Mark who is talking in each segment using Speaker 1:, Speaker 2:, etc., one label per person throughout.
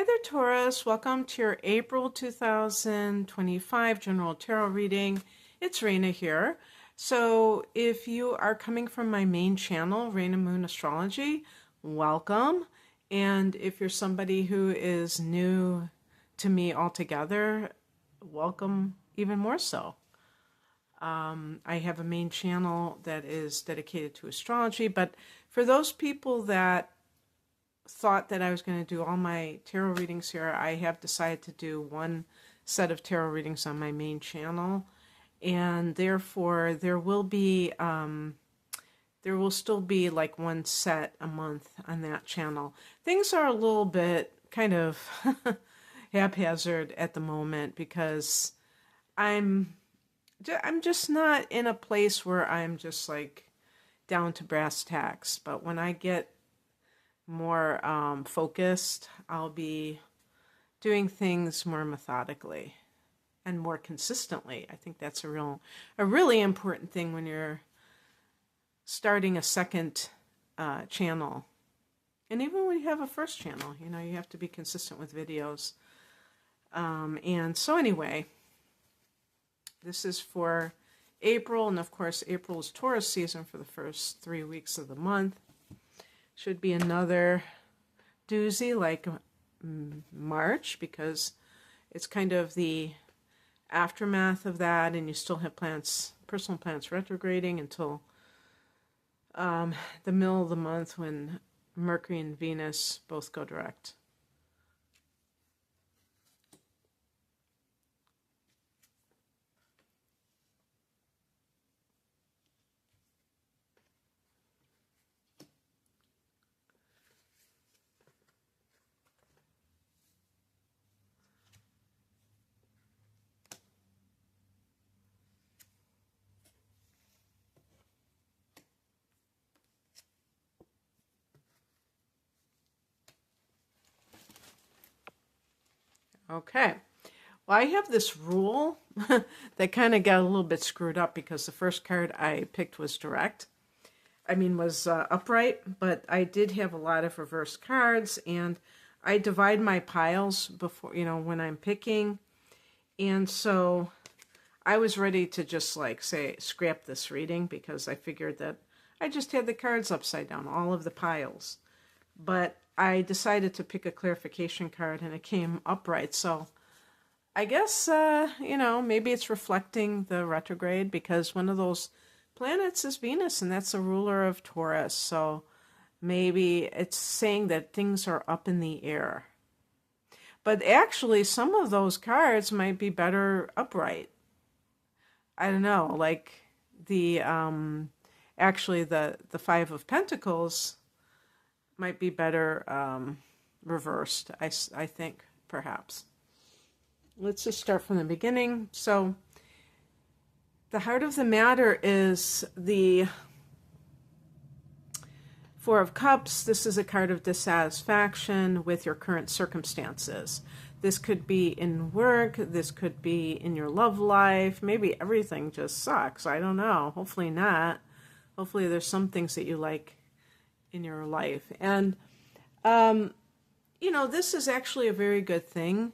Speaker 1: Hi there, Taurus. Welcome to your April 2025 General Tarot reading. It's Raina here. So if you are coming from my main channel, Raina Moon Astrology, welcome. And if you're somebody who is new to me altogether, welcome even more so. I have a main channel that is dedicated to astrology, but for those people that thought that I was going to do all my tarot readings here, I have decided to do one set of tarot readings on my main channel, and therefore there will still be like one set a month on that channel. Things are a little bit kind of haphazard at the moment because I'm just not in a place where I'm just like down to brass tacks. But when I get more focused, I'll be doing things more methodically and more consistently. I think that's a really important thing when you're starting a second channel. And even when you have a first channel, you know, you have to be consistent with videos. And so anyway, this is for April, and of course April is Taurus season for the first 3 weeks of the month. Should be another doozy like March, because it's kind of the aftermath of that, and you still have personal planets retrograding until the middle of the month when Mercury and Venus both go direct. Okay, well, I have this rule that kind of got a little bit screwed up because the first card I picked was upright, but I did have a lot of reverse cards, and I divide my piles before, when I'm picking, and so I was ready to just like say scrap this reading because I figured that I just had the cards upside down, all of the piles. But I decided to pick a clarification card, and it came upright. So I guess, maybe it's reflecting the retrograde, because one of those planets is Venus, and that's the ruler of Taurus. So maybe it's saying that things are up in the air. But actually, some of those cards might be better upright. I don't know, like the Five of Pentacles might be better reversed, I think, perhaps. Let's just start from the beginning. So the heart of the matter is the Four of Cups. This is a card of dissatisfaction with your current circumstances. This could be in work, this could be in your love life, maybe everything just sucks, I don't know, hopefully not. Hopefully there's some things that you like in your life. And, this is actually a very good thing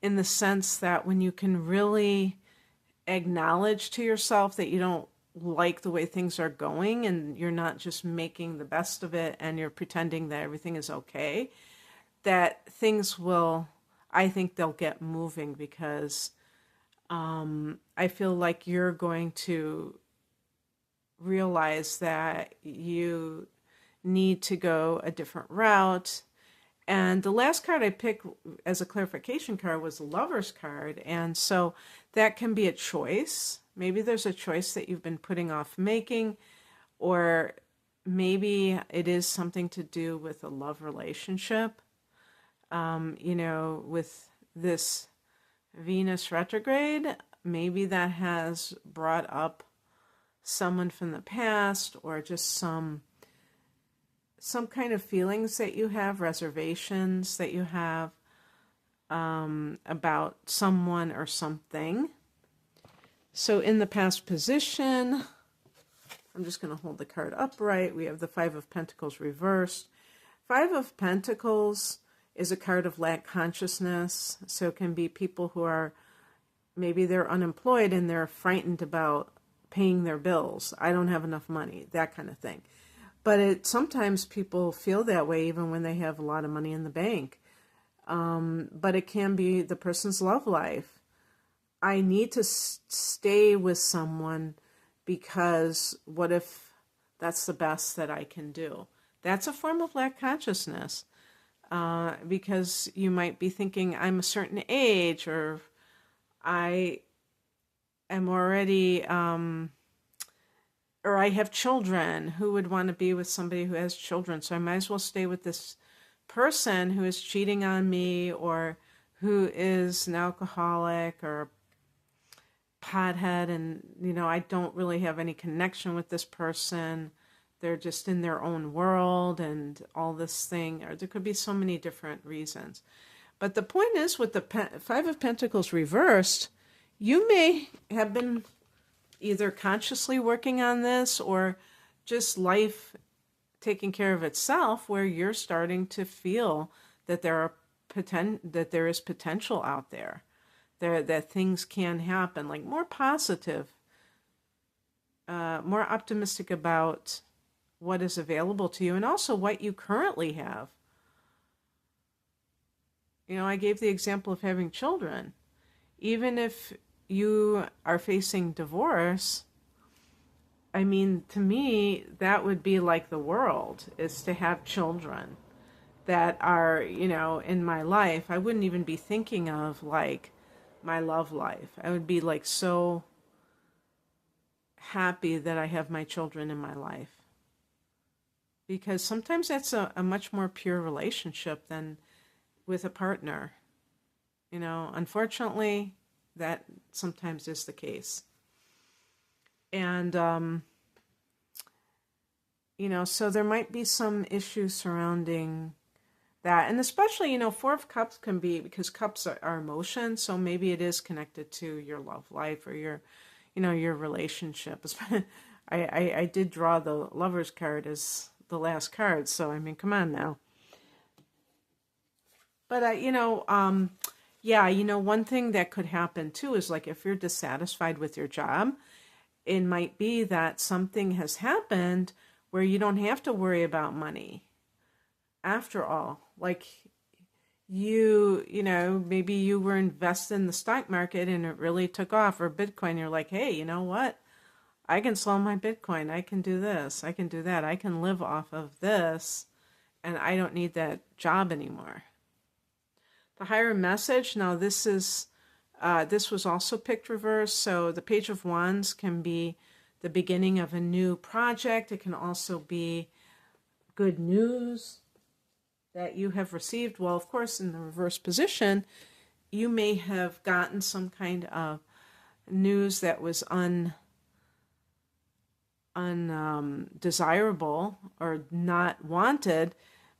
Speaker 1: in the sense that when you can really acknowledge to yourself that you don't like the way things are going, and you're not just making the best of it and you're pretending that everything is okay, that things will, I think they'll get moving, because I feel like you're going to realize that you need to go a different route. And the last card I picked as a clarification card was the Lover's card, and so that can be a choice. Maybe there's a choice that you've been putting off making, or maybe it is something to do with a love relationship. With this Venus retrograde, maybe that has brought up someone from the past, or just some kind of feelings that you have, reservations that you have about someone or something. So in the past position, I'm just going to hold the card upright. We have the Five of Pentacles reversed. Five of Pentacles is a card of lack consciousness. So it can be people who are, maybe they're unemployed and they're frightened about paying their bills. I don't have enough money, that kind of thing. But sometimes people feel that way even when they have a lot of money in the bank. But it can be the person's love life. I need to stay with someone because what if that's the best that I can do? That's a form of lack consciousness, because you might be thinking, I'm a certain age, or I am already, or I have children. Who would want to be with somebody who has children? So I might as well stay with this person who is cheating on me, or who is an alcoholic or pothead, and I don't really have any connection with this person. They're just in their own world and all this thing. Or there could be so many different reasons. But the point is, with the Five of Pentacles reversed, you may have been either consciously working on this, or just life taking care of itself, where you're starting to feel that there is potential out there. That things can happen, like more positive, more optimistic about what is available to you, and also what you currently have. I gave the example of having children. Even if you are facing divorce, I mean, to me, that would be like the world, is to have children that are, in my life. I wouldn't even be thinking of like my love life. I would be like so happy that I have my children in my life. Because sometimes that's a much more pure relationship than with a partner. Unfortunately, that sometimes is the case. And, so there might be some issues surrounding that. And especially, Four of Cups can be, because cups are emotion, so maybe it is connected to your love life or your relationships. I did draw the Lover's card as the last card, so I mean, come on now. But one thing that could happen too is, like, if you're dissatisfied with your job, it might be that something has happened where you don't have to worry about money. After all, like, maybe you were invested in the stock market and it really took off, or Bitcoin. You're like, hey, you know what? I can sell my Bitcoin. I can do this. I can do that. I can live off of this, and I don't need that job anymore. The higher message. Now, this was also picked reverse. So the Page of Wands can be the beginning of a new project. It can also be good news that you have received. Well, of course, in the reverse position, you may have gotten some kind of news that was undesirable or not wanted,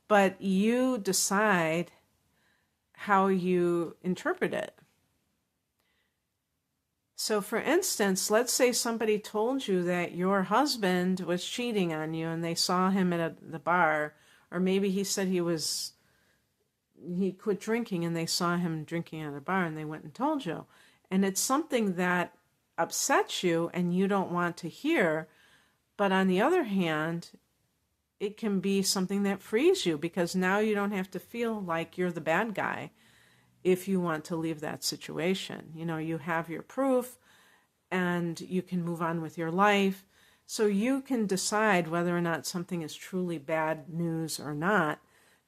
Speaker 1: but you decide how you interpret it. So, for instance, let's say somebody told you that your husband was cheating on you and they saw him at the bar, or maybe he said he quit drinking and they saw him drinking at a bar and they went and told you. And it's something that upsets you and you don't want to hear. But on the other hand, it can be something that frees you, because now you don't have to feel like you're the bad guy if you want to leave that situation. You have your proof and you can move on with your life. So you can decide whether or not something is truly bad news or not,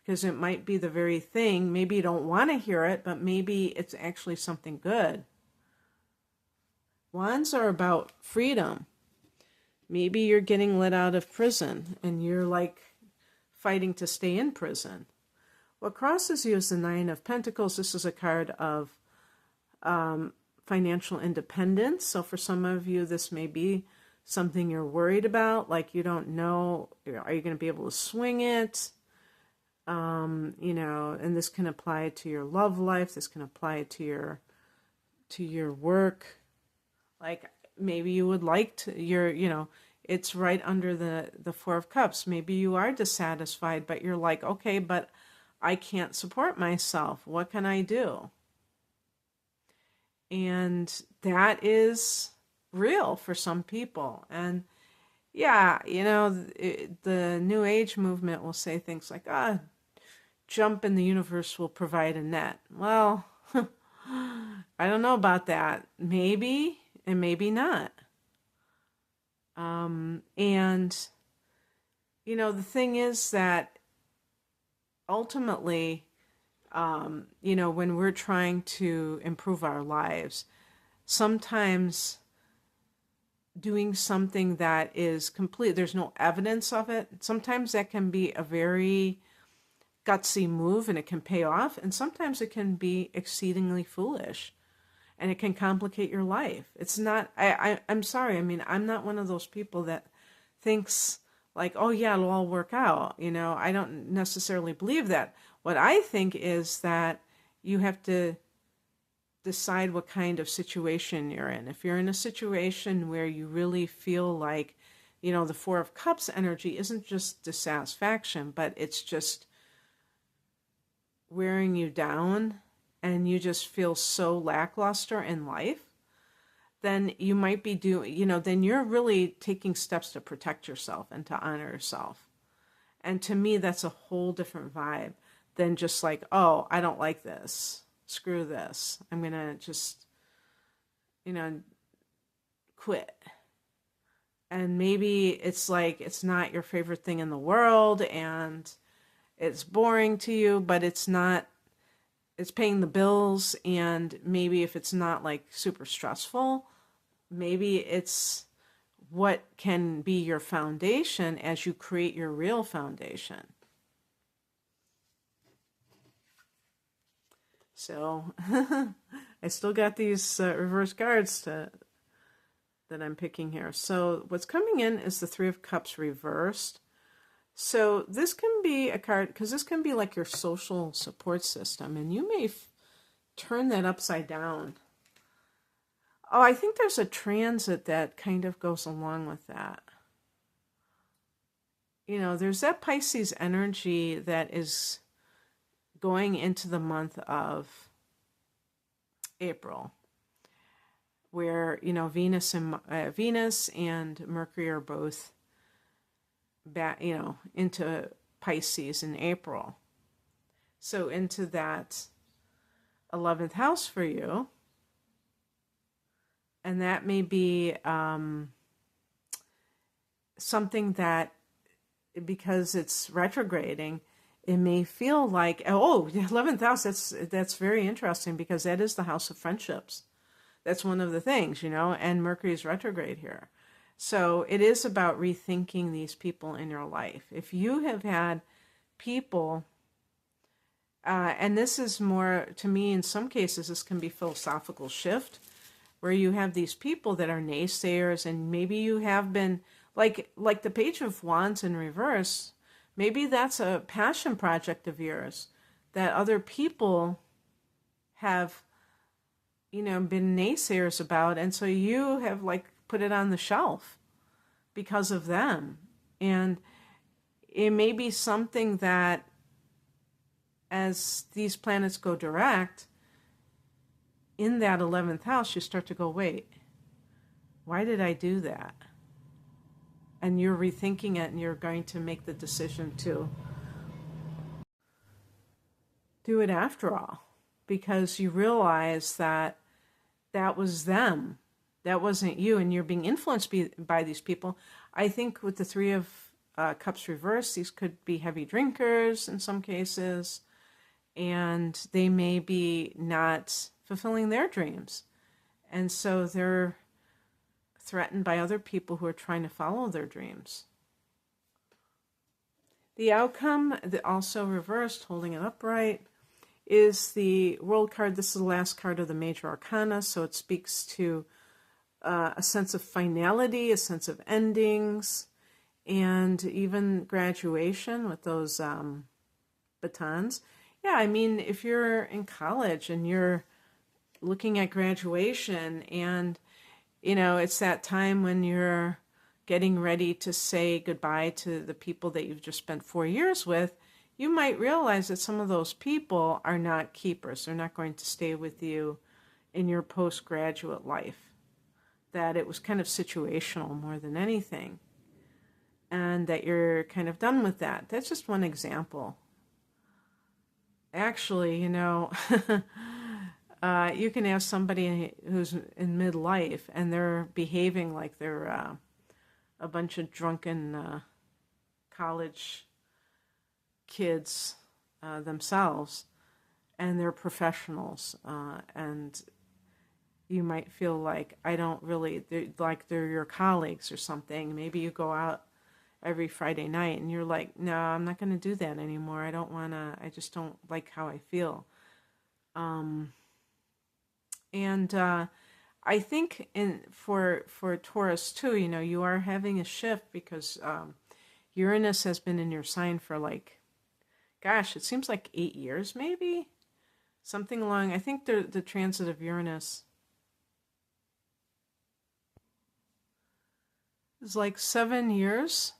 Speaker 1: because it might be the very thing. Maybe you don't want to hear it, but maybe it's actually something good. Wands are about freedom. Maybe you're getting let out of prison and you're like fighting to stay in prison. What crosses you is the Nine of Pentacles. This is a card of financial independence. So for some of you, this may be something you're worried about, like you don't know, are you going to be able to swing it? And this can apply to your love life. This can apply to your work. Like, maybe you would like to, it's right under the Four of Cups. Maybe you are dissatisfied, but you're like, okay, but I can't support myself. What can I do? And that is real for some people. And yeah, the New Age movement will say things like, jump in the universe will provide a net. Well, I don't know about that. Maybe, and maybe not. And, the thing is that ultimately, when we're trying to improve our lives, sometimes doing something that is complete, there's no evidence of it. Sometimes that can be a very gutsy move and it can pay off. And sometimes it can be exceedingly foolish and it can complicate your life. It's not, I'm sorry. I mean, I'm not one of those people that thinks like, oh yeah, it'll all work out. I don't necessarily believe that. What I think is that you have to decide what kind of situation you're in. If you're in a situation where you really feel like, the Four of Cups energy isn't just dissatisfaction, but it's just wearing you down and you just feel so lackluster in life, then you might be then you're really taking steps to protect yourself and to honor yourself. And to me, that's a whole different vibe than just like, oh, I don't like this. Screw this. I'm going to just, quit. And maybe it's like, it's not your favorite thing in the world and it's boring to you, but it's paying the bills. And maybe if it's not like super stressful, maybe it's what can be your foundation as you create your real foundation. So I still got these reverse cards that I'm picking here. So what's coming in is the Three of Cups reversed. So this can be a card, because this can be like your social support system, and you may turn that upside down. Oh, I think there's a transit that kind of goes along with that. There's that Pisces energy that is going into the month of April, where Venus and Mercury are both back, into Pisces in April. So into that 11th house for you, and that may be something that, because it's retrograding, it may feel like, oh, the 11th house, that's very interesting, because that is the house of friendships. That's one of the things, and Mercury is retrograde here. So it is about rethinking these people in your life. If you have had people, and this is more, to me, in some cases, this can be philosophical shift, where you have these people that are naysayers, and maybe you have been, like the Page of Wands in reverse, maybe that's a passion project of yours that other people have, been naysayers about. And so you have put it on the shelf because of them. And it may be something that as these planets go direct in that 11th house, you start to go, wait, why did I do that? And you're rethinking it, and you're going to make the decision to do it after all, because you realize that that was them. That wasn't you, and you're being influenced by these people. I think with the Three of Cups reversed, these could be heavy drinkers in some cases, and they may be not fulfilling their dreams. And so they're threatened by other people who are trying to follow their dreams. The outcome, also reversed, holding it upright, is the World card. This is the last card of the Major Arcana, so it speaks to a sense of finality, a sense of endings, and even graduation with those batons. Yeah, I mean, if you're in college and you're looking at graduation, and it's that time when you're getting ready to say goodbye to the people that you've just spent 4 years with, you might realize that some of those people are not keepers. They're not going to stay with you in your postgraduate life. That it was kind of situational more than anything. And that you're kind of done with that. That's just one example. Actually, you can have somebody who's in midlife and they're behaving like they're a bunch of drunken college kids themselves, and they're professionals, and you might feel like they're your colleagues or something. Maybe you go out every Friday night and you're like, no, I'm not going to do that anymore. I just don't like how I feel. And I think for Taurus too, you are having a shift because Uranus has been in your sign for it seems like 8 years maybe, something along. I think the transit of Uranus is like 7 years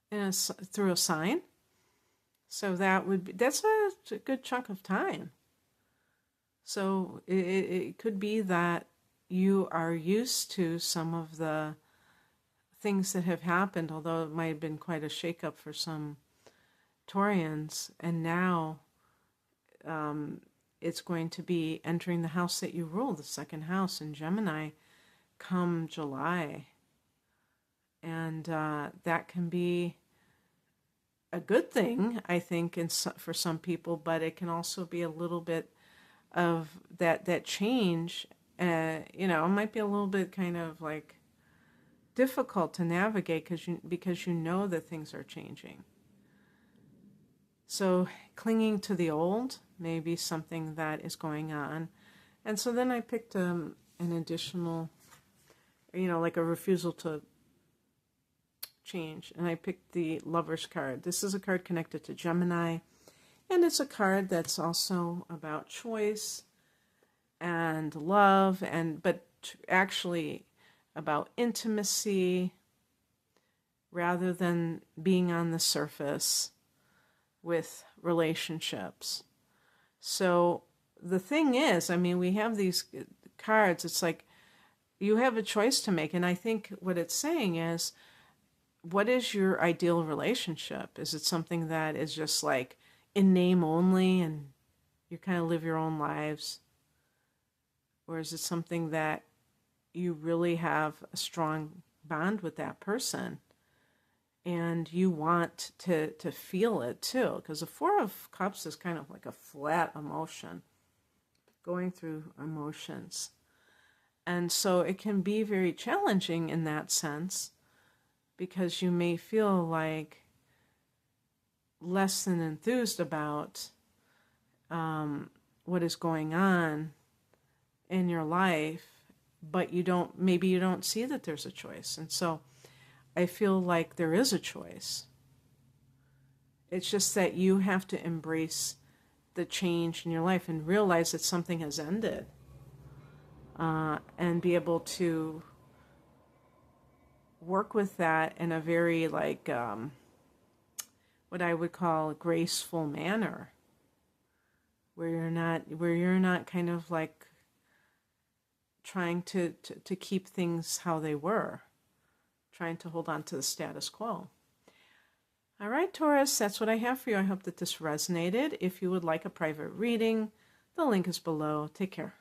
Speaker 1: through a sign. So that's a good chunk of time. So it could be that you are used to some of the things that have happened, although it might have been quite a shakeup for some Taurians, and now it's going to be entering the house that you rule, the second house in Gemini, come July. And that can be a good thing, I think, for some people, but it can also be a little bit of that change. It might be a little bit kind of like difficult to navigate because you know that things are changing. So clinging to the old may be something that is going on. And so then I picked an additional, like a refusal to change. And I picked the Lover's card. This is a card connected to Gemini. And it's a card that's also about choice and love, but actually about intimacy rather than being on the surface with relationships. So the thing is, we have these cards. It's like you have a choice to make. And I think what it's saying is, what is your ideal relationship? Is it something that is just like in name only and you kind of live your own lives? Or is it something that you really have a strong bond with that person and you want to feel it too? Because the Four of Cups is kind of like a flat emotion, going through emotions. And so it can be very challenging in that sense, because you may feel like less than enthused about what is going on in your life, but maybe you don't see that there's a choice. And so I feel like there is a choice. It's just that you have to embrace the change in your life and realize that something has ended, and be able to work with that in a very what I would call a graceful manner, where you're not kind of like trying to keep things how they were, trying to hold on to the status quo. All right, Taurus, that's what I have for you. I hope that this resonated. If you would like a private reading, the link is below. Take care.